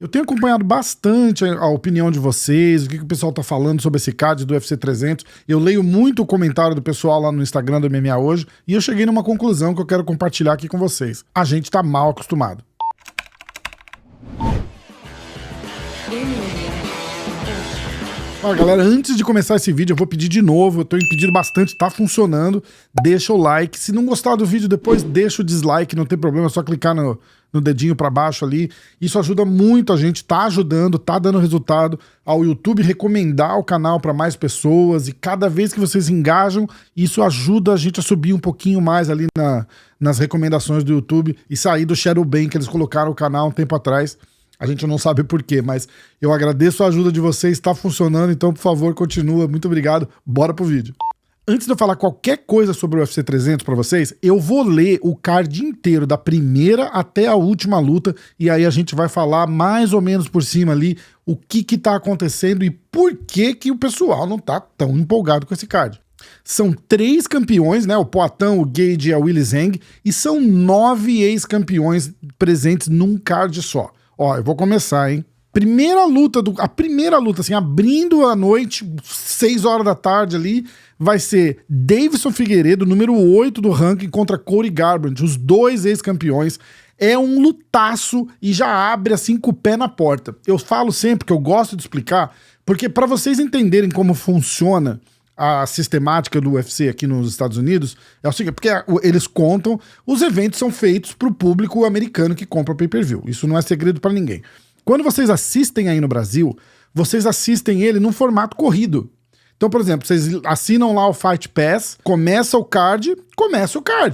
Eu tenho acompanhado bastante a opinião de vocês, o que o pessoal tá falando sobre esse card do UFC 300. Eu leio muito o comentário do pessoal lá no Instagram do MMA Hoje e eu cheguei numa conclusão que eu quero compartilhar aqui com vocês. A gente tá mal acostumado. Ó, galera, antes de começar esse vídeo, eu vou pedir de novo, eu tô pedindo bastante, tá funcionando, deixa o like. Se não gostar do vídeo depois, deixa o dislike, não tem problema, é só clicar no dedinho pra baixo ali. Isso ajuda muito a gente, tá ajudando, tá dando resultado ao YouTube recomendar o canal pra mais pessoas, e cada vez que vocês engajam, isso ajuda a gente a subir um pouquinho mais ali nas recomendações do YouTube e sair do shadow ban que eles colocaram o canal um tempo atrás. A gente não sabe por quê, mas eu agradeço a ajuda de vocês, tá funcionando, então por favor continua, muito obrigado, bora pro vídeo. Antes de eu falar qualquer coisa sobre o UFC 300 pra vocês, eu vou ler o card inteiro da primeira até a última luta, e aí a gente vai falar mais ou menos por cima ali o que tá acontecendo e por que o pessoal não tá tão empolgado com esse card. São 3 campeões, né? O Poatan, o Gage e a Willy Zhang, e são 9 ex-campeões presentes num card só. Ó, eu vou começar, hein? A primeira luta, assim, abrindo a noite, 6 horas da tarde ali, vai ser Deiveson Figueiredo, número 8 do ranking, contra Cody Garbrandt, os 2 ex-campeões. É um lutaço e já abre, assim, com o pé na porta. Eu falo sempre que eu gosto de explicar, porque para vocês entenderem como funciona a sistemática do UFC aqui nos Estados Unidos, é o seguinte, porque eles contam, os eventos são feitos para o público americano que compra pay-per-view. Isso não é segredo para ninguém. Quando vocês assistem aí no Brasil, vocês assistem ele num formato corrido. Então, por exemplo, vocês assinam lá o Fight Pass, começa o card.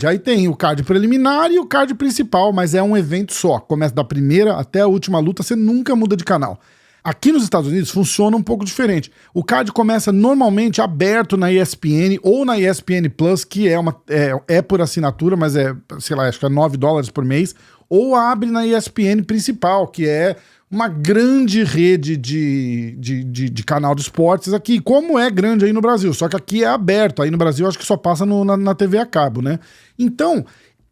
Aí tem o card preliminar e o card principal, mas é um evento só. Começa da primeira até a última luta, você nunca muda de canal. Aqui nos Estados Unidos funciona um pouco diferente. O card começa normalmente aberto na ESPN ou na ESPN Plus, que é por assinatura, mas sei lá, acho que é $9 por mês, ou abre na ESPN principal, que é uma grande rede de canal de esportes aqui, como é grande aí no Brasil, só que aqui é aberto, aí no Brasil acho que só passa na TV a cabo, né? Então,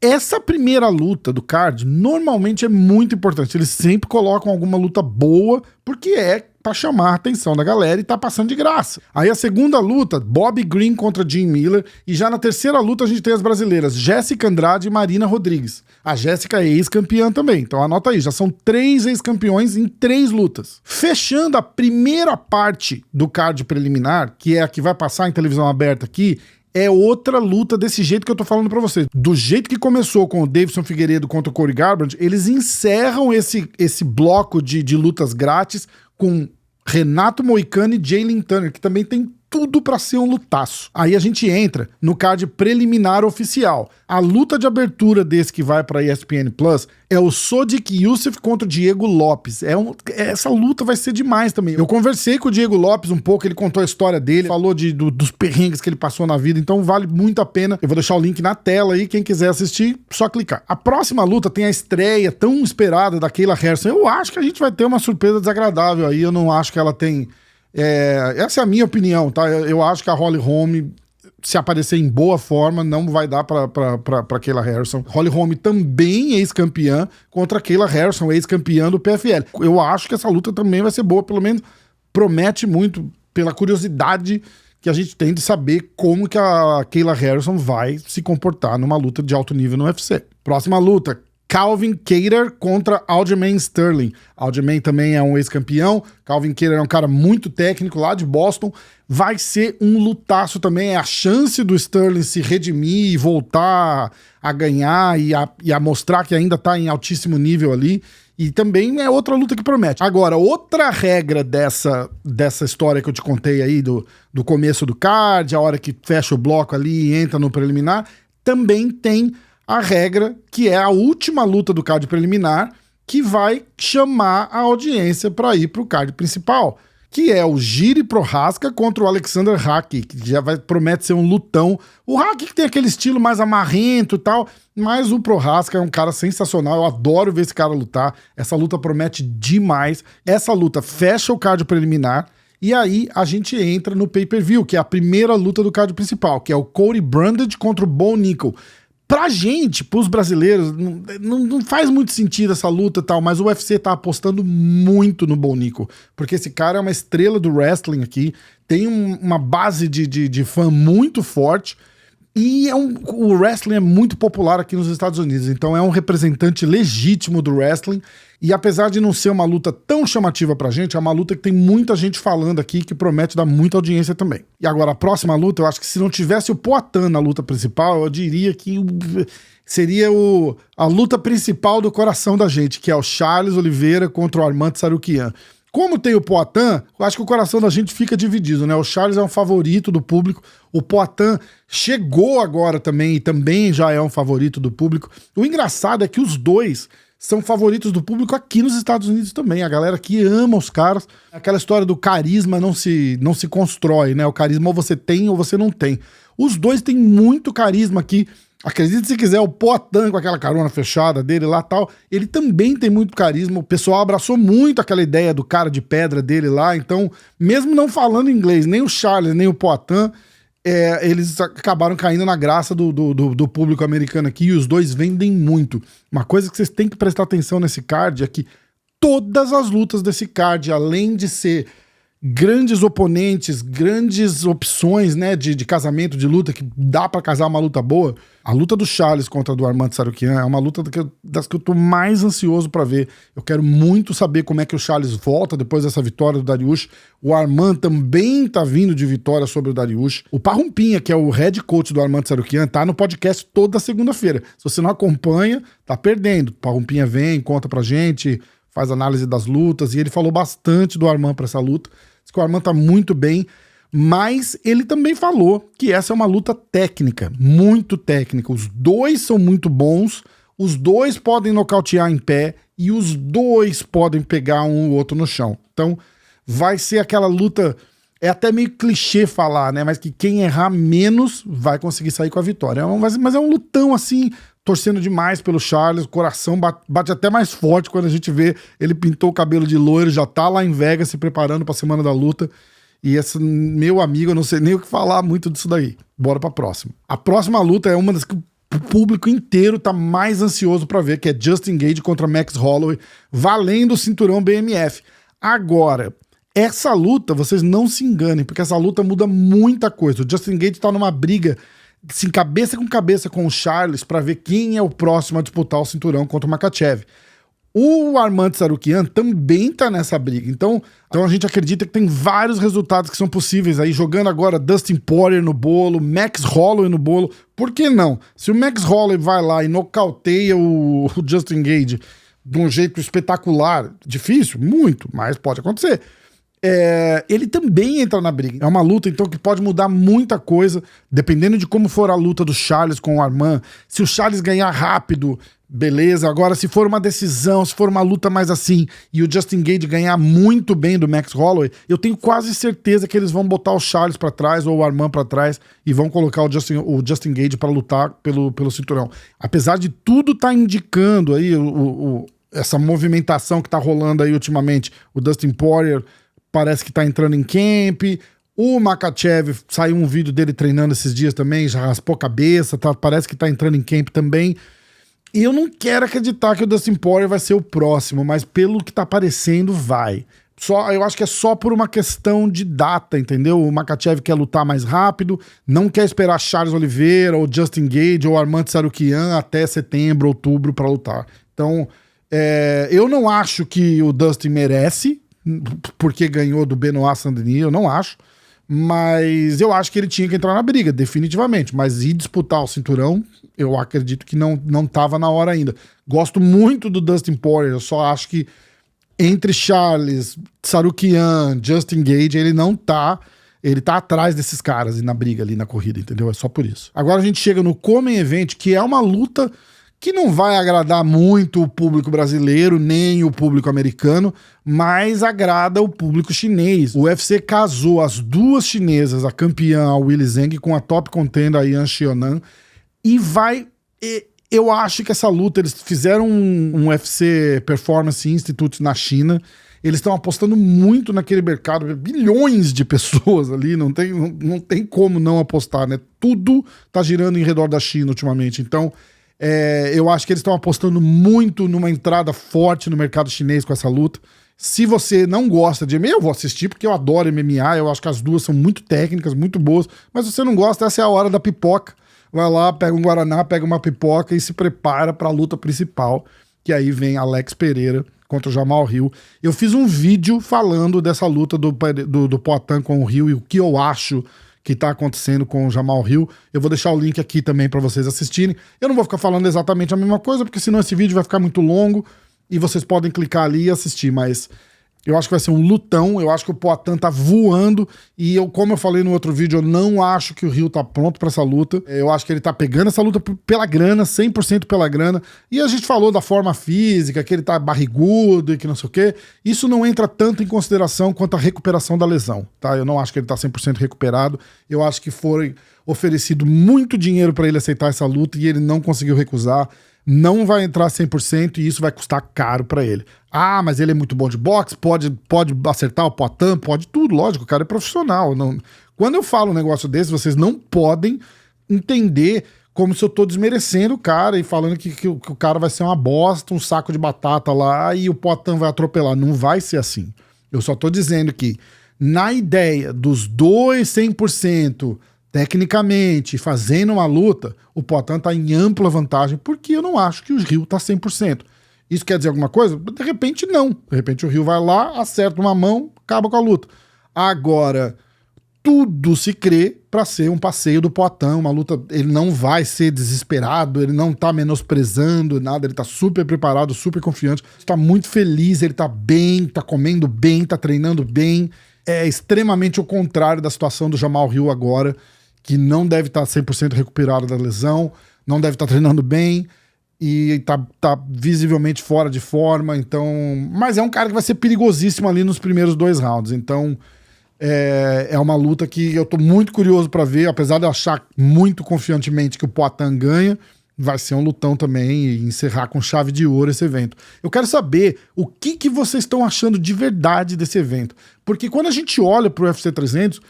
essa primeira luta do card normalmente é muito importante. Eles sempre colocam alguma luta boa, porque é pra chamar a atenção da galera e tá passando de graça. Aí a segunda luta, Bobby Green contra Jim Miller, e já na terceira luta a gente tem as brasileiras Jéssica Andrade e Marina Rodrigues. A Jéssica é ex-campeã também, então anota aí, já são 3 ex-campeões em 3 lutas. Fechando a primeira parte do card preliminar, que é a que vai passar em televisão aberta aqui, é outra luta desse jeito que eu tô falando pra vocês. Do jeito que começou com o Deiveson Figueiredo contra o Cody Garbrandt, eles encerram esse bloco de lutas grátis com Renato Moicano e Jalen Turner, que também tem tudo pra ser um lutaço. Aí a gente entra no card preliminar oficial. A luta de abertura desse que vai pra ESPN Plus é o Sodiq Yusuff contra o Diego Lopes. Essa luta vai ser demais também. Eu conversei com o Diego Lopes um pouco, ele contou a história dele, falou dos perrengues que ele passou na vida, então vale muito a pena. Eu vou deixar o link na tela aí, quem quiser assistir, só clicar. A próxima luta tem a estreia tão esperada da Kayla Harrison. Eu acho que a gente vai ter uma surpresa desagradável aí, eu não acho que ela tem... essa é a minha opinião, tá? Eu acho que a Holly Holm, se aparecer em boa forma, não vai dar pra Kayla Harrison. Holly Holm também ex-campeã contra Kayla Harrison, ex-campeã do PFL. Eu acho que essa luta também vai ser boa, pelo menos promete muito pela curiosidade que a gente tem de saber como que a Kayla Harrison vai se comportar numa luta de alto nível no UFC. Próxima luta, Calvin Kattar contra Aljamain Sterling. Aljamain também é um ex-campeão. Calvin Kattar é um cara muito técnico lá de Boston. Vai ser um lutaço também. É a chance do Sterling se redimir e voltar a ganhar e a mostrar que ainda tá em altíssimo nível ali. E também é outra luta que promete. Agora, outra regra dessa história que eu te contei aí do começo do card, a hora que fecha o bloco ali e entra no preliminar, também tem a regra, que é a última luta do card preliminar, que vai chamar a audiência para ir para o card principal, que é o Jiri Prochazka contra o Alexander Haki, que promete ser um lutão. O Haki que tem aquele estilo mais amarrento e tal, mas o Prochazka é um cara sensacional, eu adoro ver esse cara lutar, essa luta promete demais. Essa luta fecha o card preliminar, e aí a gente entra no pay-per-view, que é a primeira luta do card principal, que é o Cody Brundage contra o Bo Nickal. Pra gente, pros brasileiros, não faz muito sentido essa luta e tal, mas o UFC tá apostando muito no Bo Nickal, porque esse cara é uma estrela do wrestling aqui, tem uma base de fã muito forte, e o wrestling é muito popular aqui nos Estados Unidos, então é um representante legítimo do wrestling, e apesar de não ser uma luta tão chamativa pra gente, é uma luta que tem muita gente falando aqui, que promete dar muita audiência também. E agora, a próxima luta, eu acho que se não tivesse o Poatan na luta principal, eu diria que seria a luta principal do coração da gente, que é o Charles Oliveira contra o Arman Tsarukyan. Como tem o Poatan, eu acho que o coração da gente fica dividido, né? O Charles é um favorito do público, o Poatan chegou agora também e também já é um favorito do público. O engraçado é que os dois são favoritos do público aqui nos Estados Unidos também. A galera que ama os caras. Aquela história do carisma não se constrói, né? O carisma ou você tem ou você não tem. Os dois têm muito carisma aqui. Acredite se quiser, o Poatan com aquela carona fechada dele lá e tal, ele também tem muito carisma, o pessoal abraçou muito aquela ideia do cara de pedra dele lá, então, mesmo não falando inglês, nem o Charles, nem o Poatan, eles acabaram caindo na graça do público americano aqui, e os dois vendem muito. Uma coisa que vocês têm que prestar atenção nesse card é que todas as lutas desse card, além de ser grandes oponentes, grandes opções, né, de casamento, de luta, que dá pra casar uma luta boa. A luta do Charles contra a do Arman Tsarukyan é uma luta das que eu tô mais ansioso pra ver. Eu quero muito saber como é que o Charles volta depois dessa vitória do Dariush. O Arman também tá vindo de vitória sobre o Dariush. O Parrumpinha, que é o head coach do Arman Tsarukyan, tá no podcast toda segunda-feira. Se você não acompanha, tá perdendo. O Parrumpinha vem, conta pra gente, faz análise das lutas, e ele falou bastante do Arman pra essa luta. Diz que o Arman tá muito bem, mas ele também falou que essa é uma luta técnica, muito técnica. Os dois são muito bons, os dois podem nocautear em pé e os dois podem pegar um ou outro no chão. Então vai ser aquela luta, é até meio clichê falar, né? Mas que quem errar menos vai conseguir sair com a vitória. Mas é um lutão assim, torcendo demais pelo Charles, o coração bate até mais forte quando a gente vê ele pintou o cabelo de loiro, já tá lá em Vegas se preparando pra semana da luta. E esse meu amigo, eu não sei nem o que falar muito disso daí. Bora pra próxima. A próxima luta é uma das que o público inteiro tá mais ansioso pra ver, que é Justin Gage contra Max Holloway, valendo o cinturão BMF. Agora, essa luta, vocês não se enganem, porque essa luta muda muita coisa. O Justin Gage tá numa briga assim, cabeça com o Charles pra ver quem é o próximo a disputar o cinturão contra o Makhachev. O Arman Tsarukyan também tá nessa briga, então a gente acredita que tem vários resultados que são possíveis aí, jogando agora Dustin Poirier no bolo, Max Holloway no bolo, por que não? Se o Max Holloway vai lá e nocauteia o Justin Gage de um jeito espetacular, difícil, muito, mas pode acontecer. Ele também entra na briga. É uma luta, então, que pode mudar muita coisa, dependendo de como for a luta do Charles com o Arman. Se o Charles ganhar rápido, beleza. Agora, se for uma decisão, se for uma luta mais assim, e o Justin Gage ganhar muito bem do Max Holloway, eu tenho quase certeza que eles vão botar o Charles pra trás ou o Arman pra trás e vão colocar o Justin Gage pra lutar pelo cinturão. Apesar de tudo tá indicando aí, essa movimentação que tá rolando aí ultimamente, o Dustin Poirier parece que tá entrando em camp. O Makhachev, saiu um vídeo dele treinando esses dias também, já raspou a cabeça, parece que tá entrando em camp também. E eu não quero acreditar que o Dustin Poirier vai ser o próximo, mas pelo que tá parecendo, vai. Eu acho que é só por uma questão de data, entendeu? O Makhachev quer lutar mais rápido, não quer esperar Charles Oliveira, ou Justin Gage, ou Arman Tsarukyan até setembro, outubro pra lutar. Então, eu não acho que o Dustin merece, porque ganhou do Benoit Saint-Denis, eu não acho, mas eu acho que ele tinha que entrar na briga, definitivamente, mas ir disputar o cinturão, eu acredito que não tava na hora ainda. Gosto muito do Dustin Poirier, eu só acho que entre Charles, Tsarukyan, Justin Gage, ele tá atrás desses caras e na briga ali na corrida, entendeu? É só por isso. Agora a gente chega no Common Event, que é uma luta que não vai agradar muito o público brasileiro, nem o público americano, mas agrada o público chinês. O UFC casou as duas chinesas, a campeã a Weili Zhang, com a top contender a Yan Xiaonan, e eu acho que essa luta, eles fizeram um UFC Performance Institute na China, Eles estão apostando muito naquele mercado, bilhões de pessoas ali, não tem como não apostar, né? Tudo tá girando em redor da China ultimamente. Então, eu acho que eles estão apostando muito numa entrada forte no mercado chinês com essa luta. Se você não gosta de MMA, eu vou assistir porque eu adoro MMA, eu acho que as duas são muito técnicas, muito boas, mas se você não gosta, essa é a hora da pipoca. Vai lá, pega um guaraná, pega uma pipoca e se prepara para a luta principal, que aí vem Alex Pereira contra o Jamal Hill. Eu fiz um vídeo falando dessa luta do Poatan com o Hill e o que eu acho que tá acontecendo com o Jamal Hill. Eu vou deixar o link aqui também para vocês assistirem. Eu não vou ficar falando exatamente a mesma coisa, porque senão esse vídeo vai ficar muito longo e vocês podem clicar ali e assistir, mas eu acho que vai ser um lutão, eu acho que o Poatan tá voando e como eu falei no outro vídeo, eu não acho que o Hill tá pronto pra essa luta. Eu acho que ele tá pegando essa luta pela grana, 100% pela grana. E a gente falou da forma física, que ele tá barrigudo e que não sei o quê. Isso não entra tanto em consideração quanto a recuperação da lesão, tá? Eu não acho que ele tá 100% recuperado. Eu acho que foi oferecido muito dinheiro pra ele aceitar essa luta e ele não conseguiu recusar. Não vai entrar 100% e isso vai custar caro pra ele. Ah, mas ele é muito bom de boxe, pode acertar o Poatan, pode tudo, lógico, o cara é profissional. Não... Quando eu falo um negócio desse, vocês não podem entender como se eu tô desmerecendo o cara e falando que o cara vai ser uma bosta, um saco de batata lá e o Poatan vai atropelar. Não vai ser assim. Eu só tô dizendo que na ideia dos dois 100%, tecnicamente, fazendo uma luta, o Poatan tá em ampla vantagem, porque eu não acho que o Hill tá 100%. Isso quer dizer alguma coisa? De repente, não. De repente, o Hill vai lá, acerta uma mão, acaba com a luta. Agora, tudo se crê para ser um passeio do Poatan, uma luta... Ele não vai ser desesperado, ele não tá menosprezando nada, ele tá super preparado, super confiante, tá muito feliz, ele tá bem, tá comendo bem, tá treinando bem. É extremamente o contrário da situação do Jamal Hill agora, que não deve estar 100% recuperado da lesão, não deve estar treinando bem e tá visivelmente fora de forma, então... Mas é um cara que vai ser perigosíssimo ali nos primeiros 2 rounds, então é uma luta que eu tô muito curioso para ver, apesar de eu achar muito confiantemente que o Poatan ganha, vai ser um lutão também e encerrar com chave de ouro esse evento. Eu quero saber o que vocês estão achando de verdade desse evento, porque quando a gente olha pro UFC 300...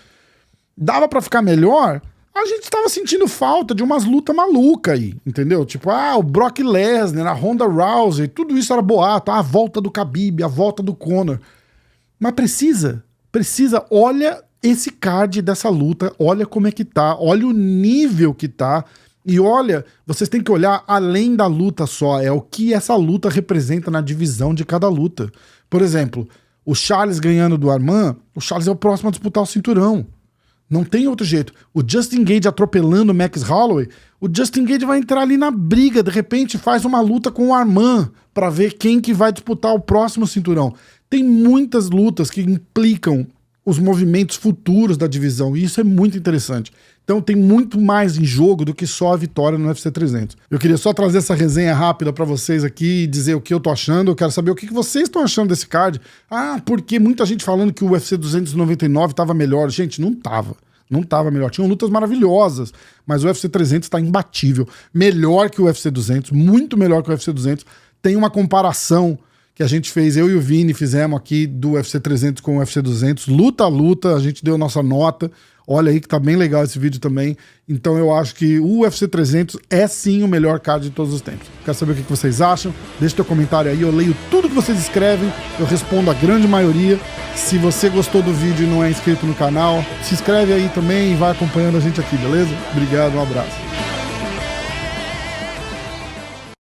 dava pra ficar melhor, a gente tava sentindo falta de umas lutas malucas aí, entendeu? Tipo, o Brock Lesnar, a Ronda Rousey, tudo isso era boato, a volta do Khabib, a volta do Conor. Mas precisa, olha esse card dessa luta, olha como é que tá, olha o nível que tá, e olha, vocês têm que olhar além da luta só, é o que essa luta representa na divisão de cada luta. Por exemplo, o Charles ganhando do Arman, o Charles é o próximo a disputar o cinturão. Não tem outro jeito. O Justin Gage atropelando o Max Holloway, o Justin Gage vai entrar ali na briga, de repente faz uma luta com o Arman para ver quem que vai disputar o próximo cinturão. Tem muitas lutas que implicam os movimentos futuros da divisão, e isso é muito interessante. Então tem muito mais em jogo do que só a vitória no UFC 300. Eu queria só trazer essa resenha rápida pra vocês aqui e dizer o que eu tô achando. Eu quero saber o que vocês estão achando desse card. Porque muita gente falando que o UFC 299 tava melhor. Gente, não tava. Não tava melhor. Tinham lutas maravilhosas, mas o UFC 300 tá imbatível. Melhor que o UFC 200, muito melhor que o UFC 200. Tem uma comparação que a gente fez, eu e o Vini fizemos aqui do UFC 300 com o UFC 200, luta a luta, a gente deu nossa nota, olha aí que tá bem legal esse vídeo também, então eu acho que o UFC 300 é sim o melhor card de todos os tempos. Quero saber o que vocês acham, deixa teu comentário aí, eu leio tudo que vocês escrevem, eu respondo a grande maioria. Se você gostou do vídeo e não é inscrito no canal, se inscreve aí também e vai acompanhando a gente aqui, beleza? Obrigado, um abraço.